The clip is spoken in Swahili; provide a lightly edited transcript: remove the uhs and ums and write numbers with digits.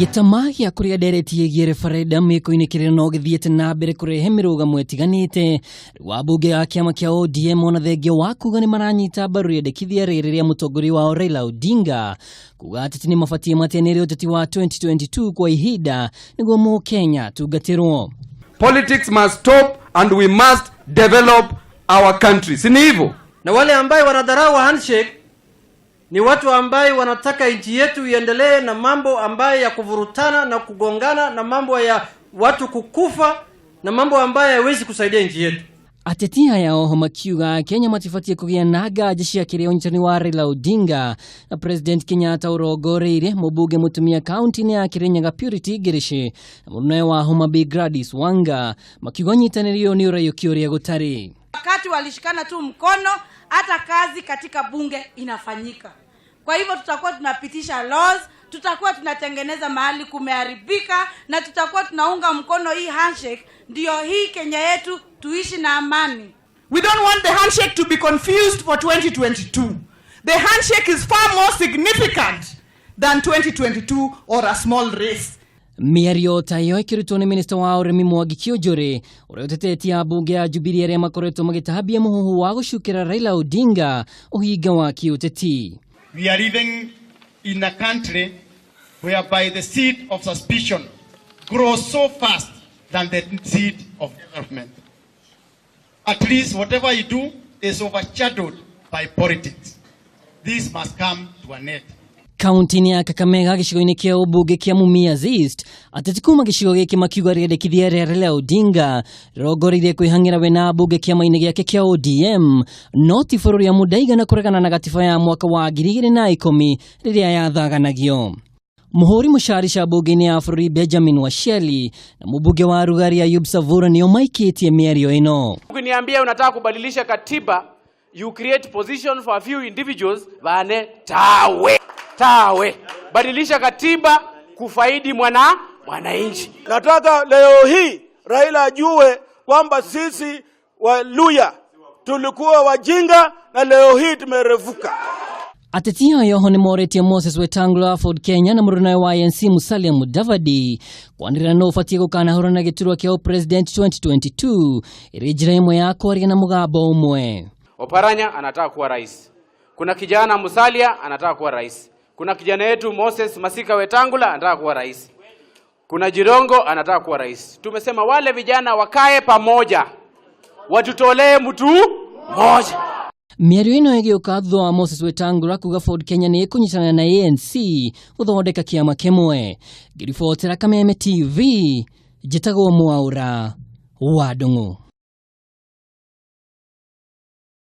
Gitamagia kuria dereti yegie referendum mekunyita no githiite nambere kurehe mirugamo itiganite wa bunge ya kiama kia ODM ona thengio wa kuga ni maranyita mbaru rĩendekithia rĩrĩ rĩa mũtongoria wa Raila Odinga kuga ateti ni mabatie matenere uteti wa 2022 kwa ihinda niguo Mukenya tungatirwo. Politics must stop and we must develop our country. Si hivyo? Na wale ambao wanadharau handshake ni watu ambao wanataka nchi yetu iendelee na mambo ambayo ya kuvurutana na kugongana na mambo ya watu kukufa na mambo ambayo hayawezi kusaidia nchi yetu. Ateti haya oho makiuga Kenya matifatie kugia naga jeshi ya kiria unyitani wa Raila Odinga na President Kenyatta urogoreire mumbunge mutumia kaunti-ini ya Kirinyaga Purity Girishi na munae wa Homa Bay Gladys Wanga makiuga unyitanĩrio ni urayũkio gutari. Wakati walishikana tu mkono hata kazi katika bunge inafanyika. Kwa hivyo tutakuwa tunapitisha laws, tutakuwa tunatengeneza mahali kumeharibika na tutakuwa tunaunga mkono hii handshake ndio hii Kenya yetu tuishi na amani. We don't want the handshake to be confused for 2022. The handshake is far more significant than 2022 or a small race. Miario tayo ikirutwo ni minister wa urimi Mwangi Njuri uria utetetia bunge ya Jubilee aria makoretwo magitahabia muhuhu wa gucukira Raila Odinga uhinga wa Uteti. We are living in a country whereby the seed of suspicion grows so fast than the seed of development. At least whatever you do is overshadowed by politics. This must come to an end. Kaunti-ini ya Kakamega gicigo-ini kia ubunge kia Mumias East ateti kuma gicigo giki makiuga rĩendekithia rĩa Raila Odinga rĩrongoreirie kwĩhang'ĩra we na bunge kiama-ini giake kia ODM no ti bũrũri ya mũndaiga na kũregana na gatiba ya mwaka wa 2010 rĩrĩa yathaganagio. Muhuri mushari bunge-ini ya bũrũri Benjamin Washeli na mbunge wa Rugari Ayub Savura nĩo maikitie Miario ino. Ukiniambia unataka kubadilisha katiba, you create position for a few individuals, bane tawe. Badilisha katiba kufaidi mwananchi. Nataka leo hii Raila ajue kwamba sisi Waluya tulikuwa wajinga na leo hii tumerevuka. Ateti hayo ni moretie Moses Wetangula Ford Kenya na murunae wa ANC Musalia Mudavadi kwanira no ufatie gukana hura na giturwa kia president 2022 irijira imwe ya kwaria na mugabo umwe. Oparanya anataka kuwa rais. Kuna kijana Musalia anataka kuwa rais. Kuna kijana yetu Moses Masika Wetangula anataka kuwa rais. Kuna Jirongo anataka kuwa rais. Tumesema wale vijana wakae pamoja. Watutolee mtu mmoja. Miario ino ĩgĩũka thutha wa Moses Wetangula kuga Ford Kenya nĩ ĩkũnyitana na ANC gũthondeka kĩama kĩmwe. Ngĩribotera Kameme TV, njĩtagwo Mwaura wa Ndung'u.